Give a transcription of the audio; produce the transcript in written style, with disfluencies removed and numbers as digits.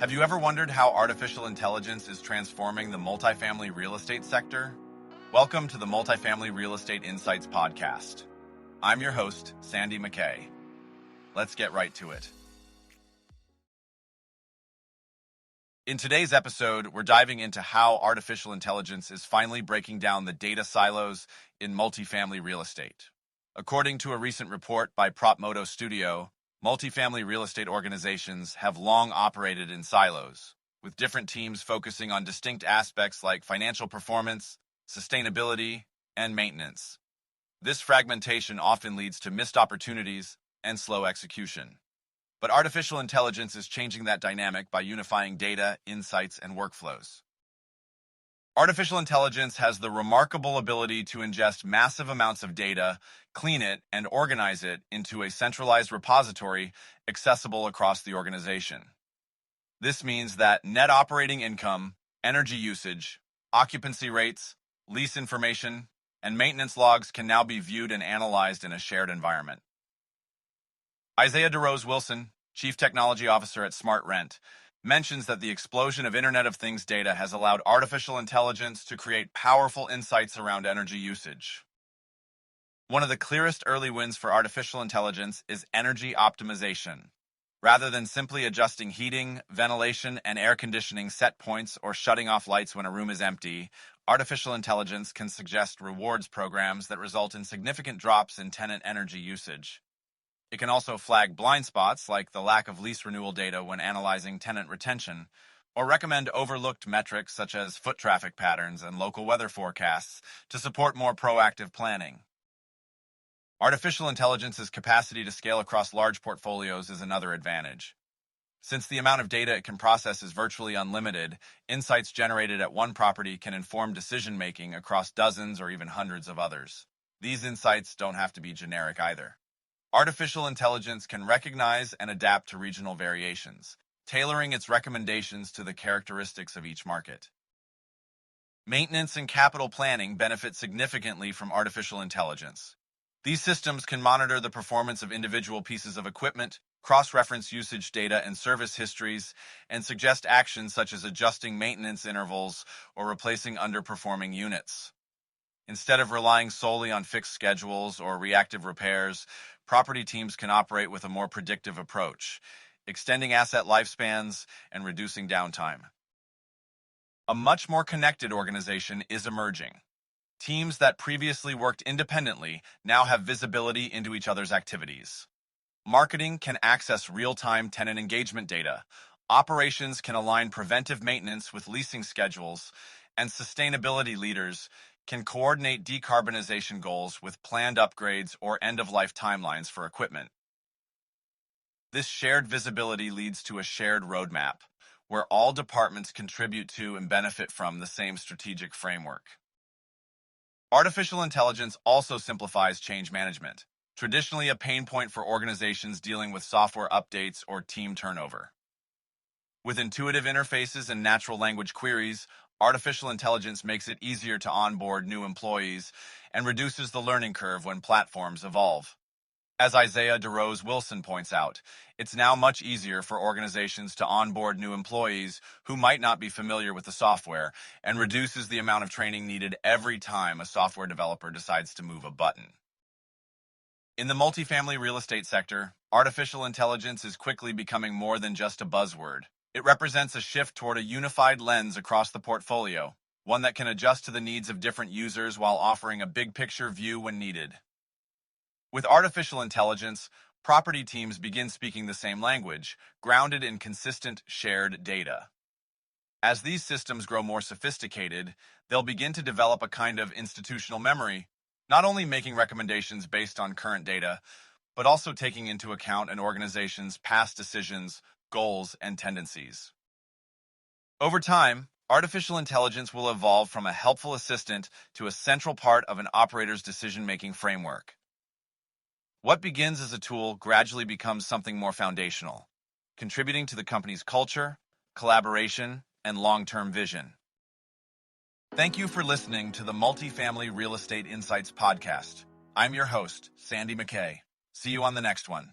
Have you ever wondered how artificial intelligence is transforming the multifamily real estate sector? Welcome to the Multifamily Real Estate Insights podcast. I'm your host, Sandy MacKay. Let's get right to it. In today's episode, we're diving into how artificial intelligence is finally breaking down the data silos in multifamily real estate. According to a recent report by PropMoto Studio, multifamily real estate organizations have long operated in silos, with different teams focusing on distinct aspects like financial performance, sustainability, and maintenance. This fragmentation often leads to missed opportunities and slow execution. But artificial intelligence is changing that dynamic by unifying data, insights, and workflows. Artificial intelligence has the remarkable ability to ingest massive amounts of data, clean it, and organize it into a centralized repository accessible across the organization. This means that net operating income, energy usage, occupancy rates, lease information, and maintenance logs can now be viewed and analyzed in a shared environment. Isaiah DeRose Wilson, Chief Technology Officer at SmartRent, mentions that the explosion of Internet of Things data has allowed artificial intelligence to create powerful insights around energy usage. One of the clearest early wins for artificial intelligence is energy optimization. Rather than simply adjusting heating, ventilation, and air conditioning set points or shutting off lights when a room is empty, artificial intelligence can suggest rewards programs that result in significant drops in tenant energy usage. It can also flag blind spots like the lack of lease renewal data when analyzing tenant retention, or recommend overlooked metrics such as foot traffic patterns and local weather forecasts to support more proactive planning. Artificial intelligence's capacity to scale across large portfolios is another advantage. Since the amount of data it can process is virtually unlimited, insights generated at one property can inform decision-making across dozens or even hundreds of others. These insights don't have to be generic either. Artificial intelligence can recognize and adapt to regional variations, tailoring its recommendations to the characteristics of each market. Maintenance and capital planning benefit significantly from artificial intelligence. These systems can monitor the performance of individual pieces of equipment, cross-reference usage data and service histories, and suggest actions such as adjusting maintenance intervals or replacing underperforming units. Instead of relying solely on fixed schedules or reactive repairs, property teams can operate with a more predictive approach, extending asset lifespans and reducing downtime. A much more connected organization is emerging. Teams that previously worked independently now have visibility into each other's activities. Marketing can access real-time tenant engagement data. Operations can align preventive maintenance with leasing schedules, and sustainability leaders can coordinate decarbonization goals with planned upgrades or end-of-life timelines for equipment. This shared visibility leads to a shared roadmap, where all departments contribute to and benefit from the same strategic framework. Artificial intelligence also simplifies change management, traditionally a pain point for organizations dealing with software updates or team turnover. With intuitive interfaces and natural language queries, artificial intelligence makes it easier to onboard new employees and reduces the learning curve when platforms evolve. As Isaiah DeRose Wilson points out, it's now much easier for organizations to onboard new employees who might not be familiar with the software and reduces the amount of training needed every time a software developer decides to move a button. In the multifamily real estate sector, artificial intelligence is quickly becoming more than just a buzzword. It represents a shift toward a unified lens across the portfolio, one that can adjust to the needs of different users while offering a big-picture view when needed. With artificial intelligence, property teams begin speaking the same language, grounded in consistent, shared data. As these systems grow more sophisticated, they'll begin to develop a kind of institutional memory, not only making recommendations based on current data, but also taking into account an organization's past decisions, goals, and tendencies. Over time, artificial intelligence will evolve from a helpful assistant to a central part of an operator's decision-making framework. What begins as a tool gradually becomes something more foundational, contributing to the company's culture, collaboration, and long-term vision. Thank you for listening to the Multifamily Real Estate Insights podcast. I'm your host, Sandy MacKay. See you on the next one.